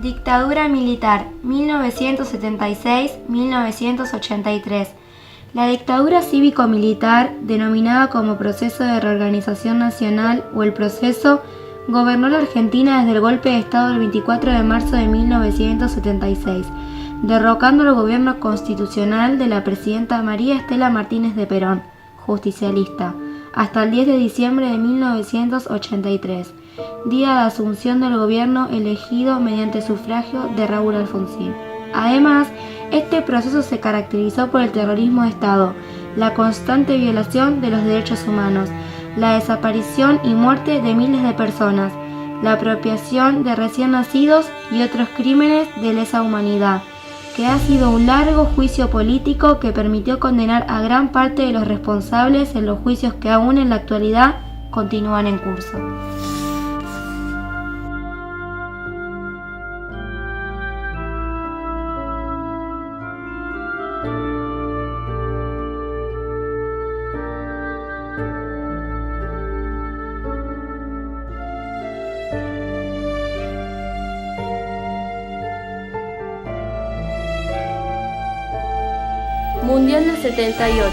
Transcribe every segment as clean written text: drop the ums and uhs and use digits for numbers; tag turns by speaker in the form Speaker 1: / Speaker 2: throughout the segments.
Speaker 1: Dictadura militar, 1976-1983. La dictadura cívico-militar, denominada como Proceso de Reorganización Nacional o el Proceso, gobernó la Argentina desde el golpe de Estado el 24 de marzo de 1976, derrocando el gobierno constitucional de la presidenta María Estela Martínez de Perón, justicialista, hasta el 10 de diciembre de 1983, día de asunción del gobierno elegido mediante sufragio de Raúl Alfonsín. Además, este proceso se caracterizó por el terrorismo de Estado, la constante violación de los derechos humanos, la desaparición y muerte de miles de personas, la apropiación de recién nacidos y otros crímenes de lesa humanidad, que ha sido un largo juicio político que permitió condenar a gran parte de los responsables en los juicios que aún en la actualidad continúan en curso.
Speaker 2: Mundial del 78.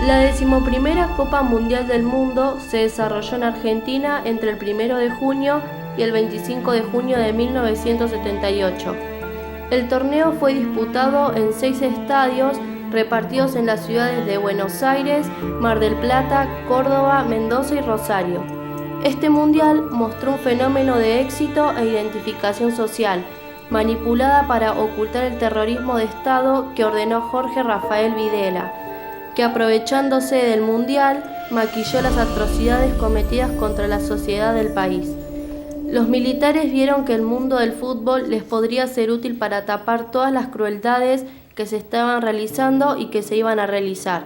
Speaker 2: La 11ª Copa Mundial del Mundo se desarrolló en Argentina entre el 1 de junio y el 25 de junio de 1978. El torneo fue disputado en 6 estadios repartidos en las ciudades de Buenos Aires, Mar del Plata, Córdoba, Mendoza y Rosario. Este mundial mostró un fenómeno de éxito e identificación social, manipulada para ocultar el terrorismo de Estado que ordenó Jorge Rafael Videla, que aprovechándose del mundial maquilló las atrocidades cometidas contra la sociedad del país. Los militares vieron que el mundo del fútbol les podría ser útil para tapar todas las crueldades que se estaban realizando y que se iban a realizar.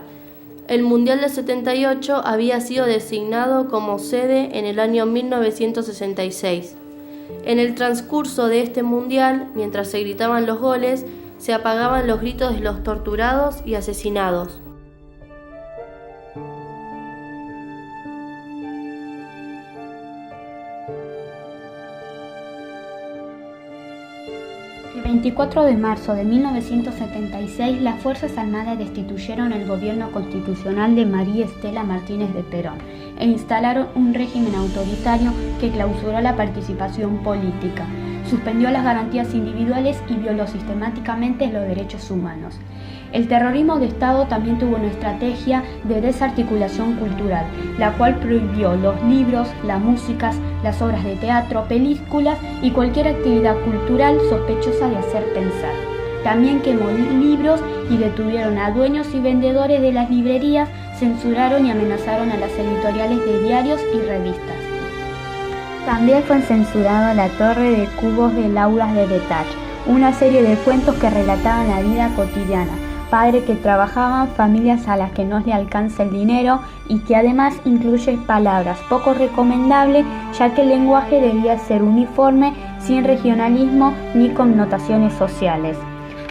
Speaker 2: El Mundial del 78 había sido designado como sede en el año 1966. En el transcurso de este mundial, mientras se gritaban los goles, se apagaban los gritos de los torturados y asesinados.
Speaker 3: El 24 de marzo de 1976, las Fuerzas Armadas destituyeron el gobierno constitucional de María Estela Martínez de Perón e instalaron un régimen autoritario que clausuró la participación política, suspendió las garantías individuales y violó sistemáticamente los derechos humanos. El terrorismo de Estado también tuvo una estrategia de desarticulación cultural, la cual prohibió los libros, las músicas, las obras de teatro, películas y cualquier actividad cultural sospechosa de hacer pensar. También quemó libros y detuvieron a dueños y vendedores de las librerías, censuraron y amenazaron a las editoriales de diarios y revistas. También fue censurada La Torre de Cubos de Lauras de Detach, una serie de cuentos que relataban la vida cotidiana, padres que trabajaban, familias a las que no le alcanza el dinero y que además incluye palabras poco recomendables, ya que el lenguaje debía ser uniforme, sin regionalismo ni connotaciones sociales.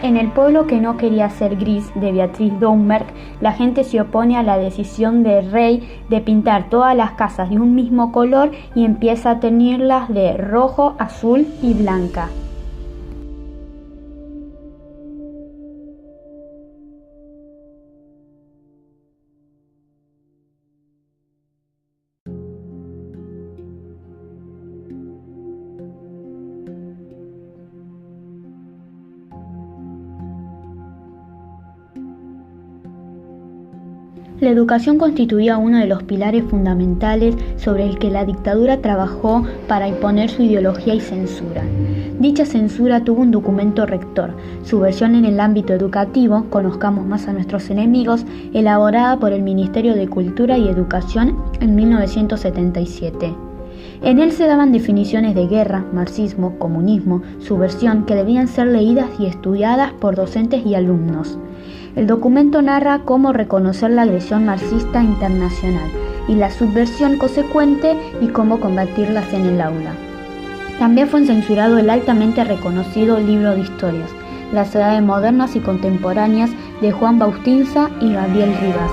Speaker 3: En El pueblo que no quería ser gris, de Beatriz Dommerch, la gente se opone a la decisión del rey de pintar todas las casas de un mismo color y empieza a teñirlas de rojo, azul y blanca. La educación constituía uno de los pilares fundamentales sobre el que la dictadura trabajó para imponer su ideología y censura. Dicha censura tuvo un documento rector, su versión en el ámbito educativo, Conozcamos más a nuestros enemigos, elaborada por el Ministerio de Cultura y Educación en 1977. En él se daban definiciones de guerra, marxismo, comunismo, subversión, que debían ser leídas y estudiadas por docentes y alumnos. El documento narra cómo reconocer la agresión marxista internacional y la subversión consecuente y cómo combatirlas en el aula. También fue censurado el altamente reconocido libro de historias, Las edades modernas y contemporáneas, de Juan Bautista y Gabriel Rivas.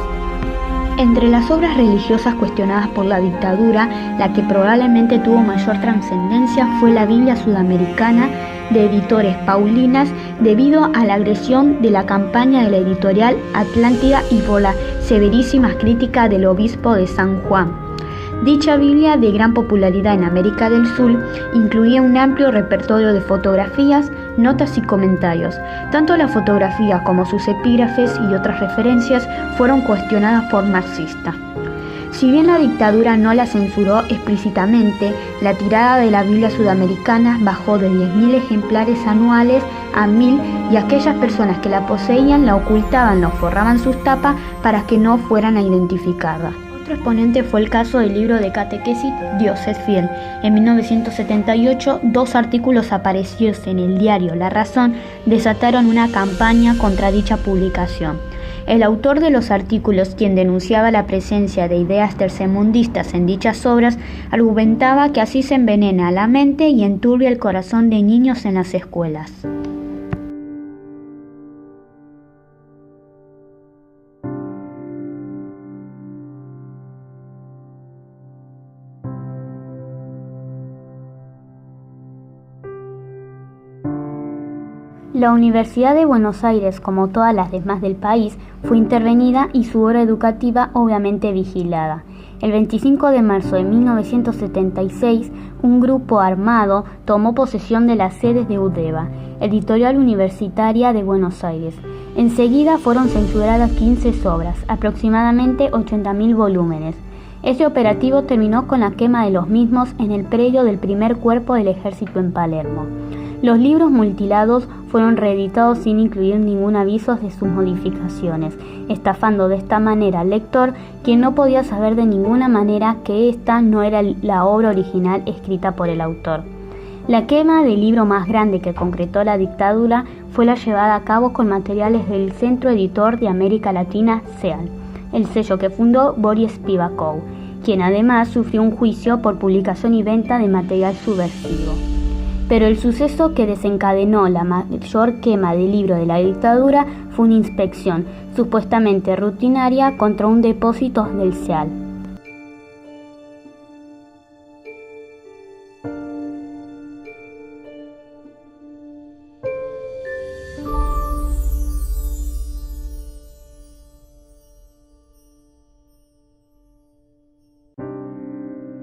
Speaker 3: Entre las obras religiosas cuestionadas por la dictadura, la que probablemente tuvo mayor trascendencia fue la Biblia Sudamericana de Editores Paulinas, debido a la agresión de la campaña de la editorial Atlántida y por la severísima crítica del obispo de San Juan. Dicha Biblia, de gran popularidad en América del Sur, incluía un amplio repertorio de fotografías, notas y comentarios. Tanto la fotografía como sus epígrafes y otras referencias fueron cuestionadas por marxistas. Si bien la dictadura no la censuró explícitamente, la tirada de la Biblia Sudamericana bajó de 10.000 ejemplares anuales a 1.000 y aquellas personas que la poseían la ocultaban o forraban sus tapas para que no fueran a identificarla. Otro exponente fue el caso del libro de catequesis Dios es fiel. En 1978, 2 artículos aparecidos en el diario La Razón desataron una campaña contra dicha publicación. El autor de los artículos, quien denunciaba la presencia de ideas tercermundistas en dichas obras, argumentaba que así se envenena la mente y enturbia el corazón de niños en las escuelas. La Universidad de Buenos Aires, como todas las demás del país, fue intervenida y su obra educativa obviamente vigilada. El 25 de marzo de 1976, un grupo armado tomó posesión de las sedes de UDEVA, Editorial Universitaria de Buenos Aires. Enseguida fueron censuradas 15 obras, aproximadamente 80.000 volúmenes. Este operativo terminó con la quema de los mismos en el predio del primer cuerpo del ejército en Palermo. Los libros mutilados fueron reeditados sin incluir ningún aviso de sus modificaciones, estafando de esta manera al lector, quien no podía saber de ninguna manera que esta no era la obra original escrita por el autor. La quema del libro más grande que concretó la dictadura fue la llevada a cabo con materiales del Centro Editor de América Latina, CEAL, el sello que fundó Boris Spivakov, quien además sufrió un juicio por publicación y venta de material subversivo. Pero el suceso que desencadenó la mayor quema de libros de la dictadura fue una inspección, supuestamente rutinaria, contra un depósito del CEAL.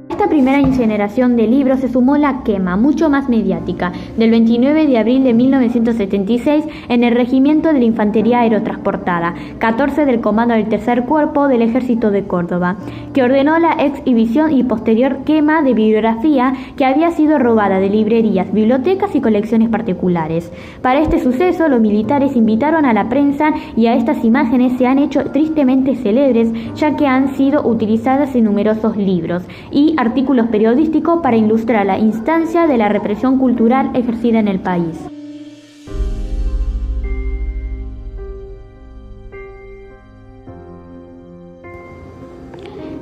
Speaker 3: A esta primera incineración de libros se sumó la quema, mucho más mediática, del 29 de abril de 1976 en el Regimiento de la Infantería Aerotransportada, 14 del Comando del Tercer Cuerpo del Ejército de Córdoba, que ordenó la exhibición y posterior quema de bibliografía que había sido robada de librerías, bibliotecas y colecciones particulares. Para este suceso, los militares invitaron a la prensa y a estas imágenes se han hecho tristemente célebres, ya que han sido utilizadas en numerosos libros y artículos periodísticos para ilustrar la instancia de la represión cultural ejercida en el país.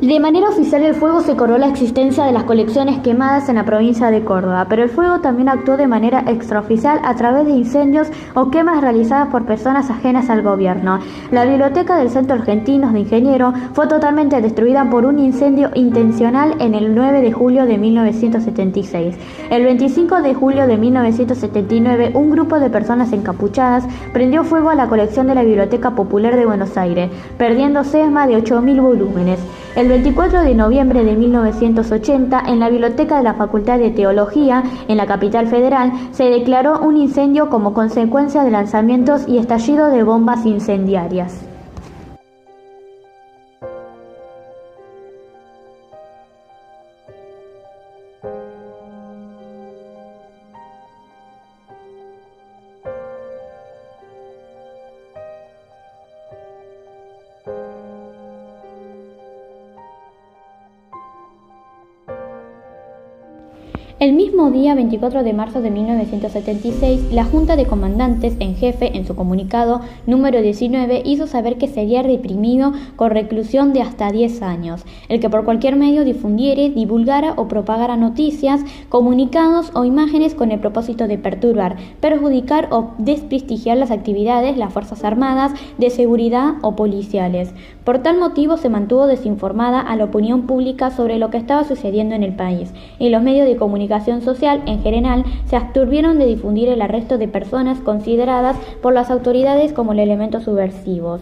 Speaker 3: De manera oficial, el fuego se cobró la existencia de las colecciones quemadas en la provincia de Córdoba, pero el fuego también actuó de manera extraoficial a través de incendios o quemas realizadas por personas ajenas al gobierno. La biblioteca del Centro Argentino de Ingenieros fue totalmente destruida por un incendio intencional en el 9 de julio de 1976. El 25 de julio de 1979, un grupo de personas encapuchadas prendió fuego a la colección de la Biblioteca Popular de Buenos Aires, perdiéndose más de 8.000 volúmenes. El 24 de noviembre de 1980, en la biblioteca de la Facultad de Teología, en la capital federal, se declaró un incendio como consecuencia de lanzamientos y estallido de bombas incendiarias. El mismo día 24 de marzo de 1976, la Junta de Comandantes en Jefe, en su comunicado número 19, hizo saber que sería reprimido con reclusión de hasta 10 años, el que por cualquier medio difundiere, divulgara o propagara noticias, comunicados o imágenes con el propósito de perturbar, perjudicar o desprestigiar las actividades, las Fuerzas Armadas, de seguridad o policiales. Por tal motivo se mantuvo desinformada a la opinión pública sobre lo que estaba sucediendo en el país, y los medios de comunicación social en general se abstuvieron de difundir el arresto de personas consideradas por las autoridades como elementos subversivos.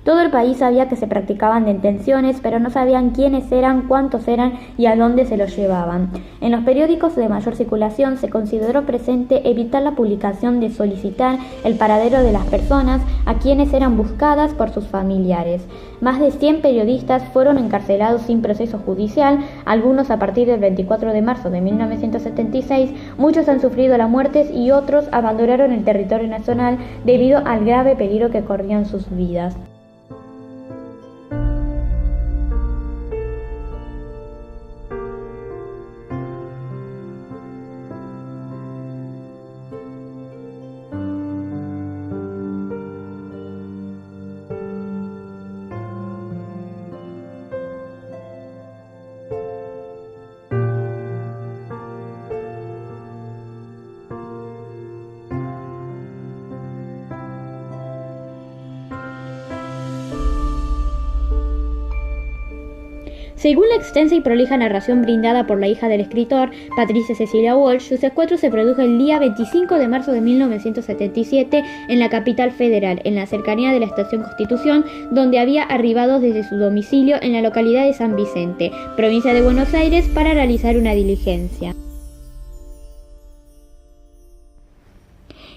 Speaker 3: Todo el país sabía que se practicaban detenciones, pero no sabían quiénes eran, cuántos eran y a dónde se los llevaban. En los periódicos de mayor circulación se consideró presente evitar la publicación de solicitar el paradero de las personas a quienes eran buscadas por sus familiares. Más de 100 periodistas fueron encarcelados sin proceso judicial, algunos a partir del 24 de marzo de 1976, muchos han sufrido la muerte y otros abandonaron el territorio nacional debido al grave peligro que corrían sus vidas. Según la extensa y prolija narración brindada por la hija del escritor, Patricia Cecilia Walsh, su secuestro se produjo el día 25 de marzo de 1977 en la capital federal, en la cercanía de la Estación Constitución, donde había arribado desde su domicilio en la localidad de San Vicente, provincia de Buenos Aires, para realizar una diligencia.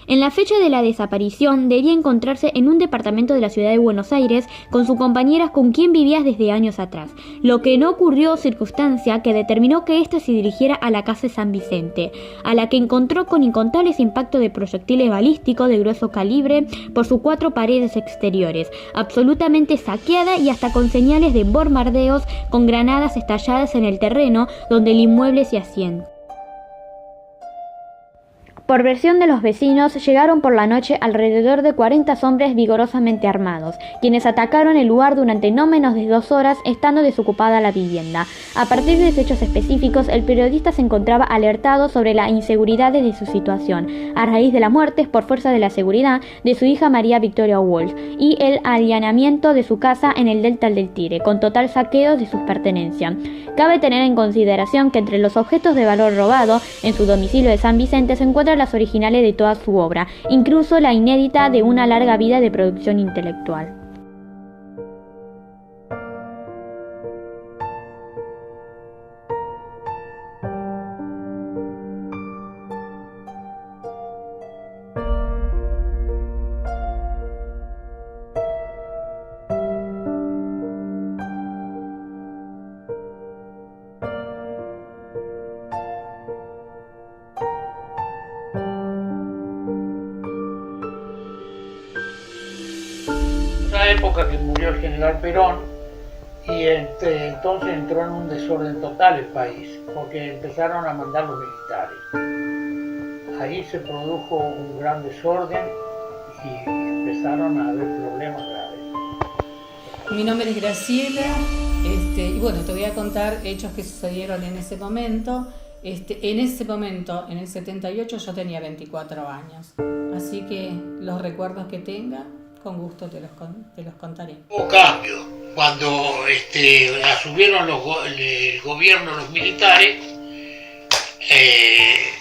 Speaker 3: En la fecha de la desaparición debía encontrarse en un departamento de la ciudad de Buenos Aires con su compañera con quien vivía desde años atrás, lo que no ocurrió, circunstancia que determinó que ésta se dirigiera a la casa de San Vicente, a la que encontró con incontables impactos de proyectiles balísticos de grueso calibre por sus 4 paredes exteriores, absolutamente saqueada y hasta con señales de bombardeos con granadas estalladas en el terreno donde el inmueble se asienta. Por versión de los vecinos, llegaron por la noche alrededor de 40 hombres vigorosamente armados, quienes atacaron el lugar durante no menos de 2 horas, estando desocupada la vivienda. A partir de hechos específicos, el periodista se encontraba alertado sobre la inseguridad de su situación, a raíz de la muerte, por fuerza de la seguridad, de su hija María Victoria Walsh, y el allanamiento de su casa en el delta del Tigre, con total saqueo de sus pertenencias. Cabe tener en consideración que entre los objetos de valor robados en su domicilio de San Vicente se encuentran las originales de toda su obra, incluso la inédita de una larga vida de producción intelectual.
Speaker 4: Época que murió el general Perón y entonces entró en un desorden total el país porque empezaron a mandar los militares. Ahí se produjo un gran desorden y empezaron a haber problemas graves.
Speaker 5: Mi nombre es Graciela y bueno, te voy a contar hechos que sucedieron en ese momento. En ese momento, en el 78, yo tenía 24 años, así que los recuerdos que tenga, con gusto te los contaré.
Speaker 4: Hubo cambio. Cuando asumieron el gobierno los militares,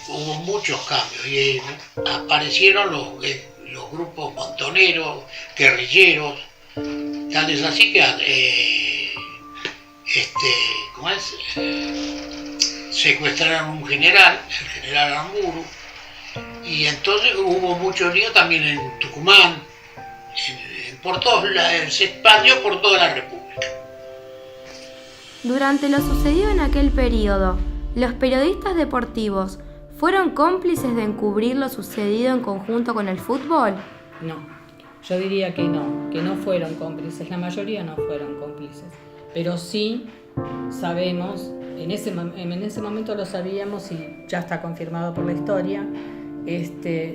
Speaker 4: hubo muchos cambios y aparecieron los grupos montoneros, guerrilleros, tan es así que secuestraron un general, el general Aramburu, y entonces hubo mucho lío también en Tucumán. Se expandió por toda la República.
Speaker 1: Durante lo sucedido en aquel periodo, ¿los periodistas deportivos fueron cómplices de encubrir lo sucedido en conjunto con el fútbol?
Speaker 5: No, yo diría que no fueron cómplices, la mayoría no fueron cómplices, pero sí sabemos, en ese momento lo sabíamos y ya está confirmado por la historia,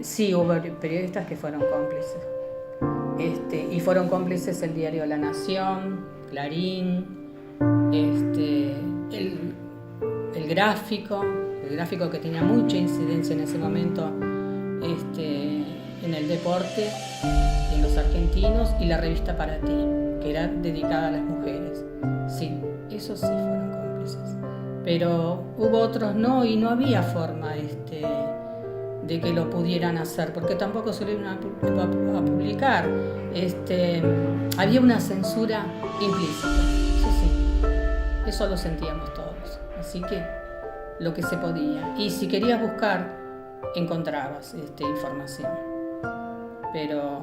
Speaker 5: sí hubo periodistas que fueron cómplices. Y fueron cómplices el diario La Nación, Clarín, el gráfico que tenía mucha incidencia en ese momento en el deporte, en los argentinos, y la revista Para Ti, que era dedicada a las mujeres. Sí, esos sí fueron cómplices. Pero hubo otros no, y no había forma de que lo pudieran hacer, porque tampoco se lo iban a publicar. Había una censura implícita, eso sí, eso lo sentíamos todos. Así que lo que se podía. Y si querías buscar, encontrabas información. Pero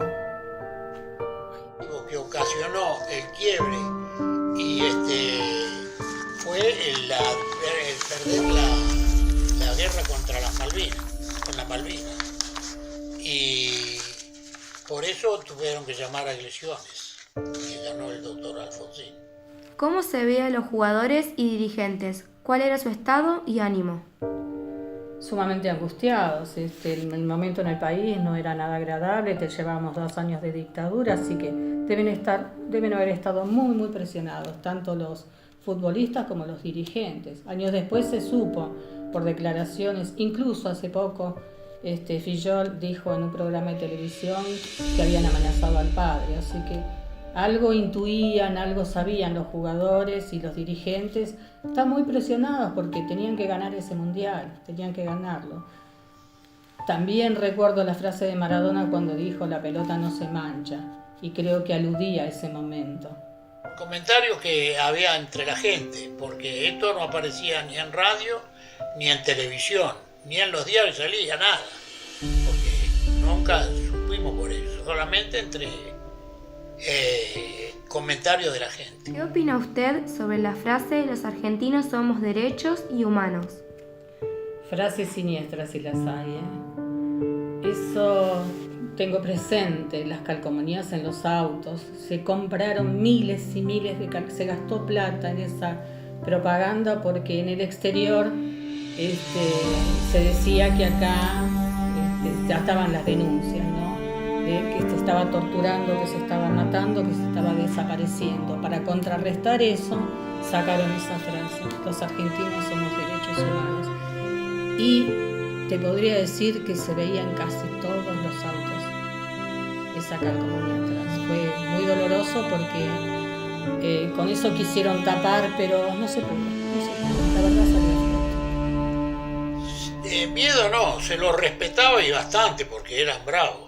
Speaker 4: lo que ocasionó el quiebre y fue el perder la guerra contra las Malvinas. Y por eso tuvieron que llamar a elecciones, que ganó el doctor Alfonsín.
Speaker 1: ¿Cómo se ve a los jugadores y dirigentes? ¿Cuál era su estado y ánimo?
Speaker 5: Sumamente angustiados. El momento en el país no era nada agradable, llevábamos 2 años de dictadura, así que deben haber estado muy, muy presionados, tanto los futbolistas como los dirigentes. Años después se supo, por declaraciones, incluso hace poco, Fillol dijo en un programa de televisión que habían amenazado al padre, así que algo intuían, algo sabían los jugadores y los dirigentes. Están muy presionados porque tenían que ganar ese mundial, tenían que ganarlo. También recuerdo la frase de Maradona cuando dijo: la pelota no se mancha, y creo que aludía a ese momento.
Speaker 4: Comentarios que había entre la gente, porque esto no aparecía ni en radio, ni en televisión, ni en los diarios salía nada, porque nunca supimos por eso, solamente entre comentarios de la gente.
Speaker 1: ¿Qué opina usted sobre la frase "los argentinos somos derechos y humanos"?
Speaker 5: Frases siniestras si las hay, Eso tengo presente, las calcomanías en los autos, se compraron miles y miles se gastó plata en esa propaganda porque en el exterior se decía que acá ya estaban las denuncias, ¿no? De que se estaba torturando, que se estaba matando, que se estaba desapareciendo. Para contrarrestar eso, sacaron esa frase: los argentinos somos derechos humanos. Y te podría decir que se veía en casi todos los autos esa calcomanía atrás. Fue muy doloroso porque con eso quisieron tapar, pero no se pudo. La verdad salió fuerte.
Speaker 4: Miedo no, se lo respetaba y bastante porque eran bravos.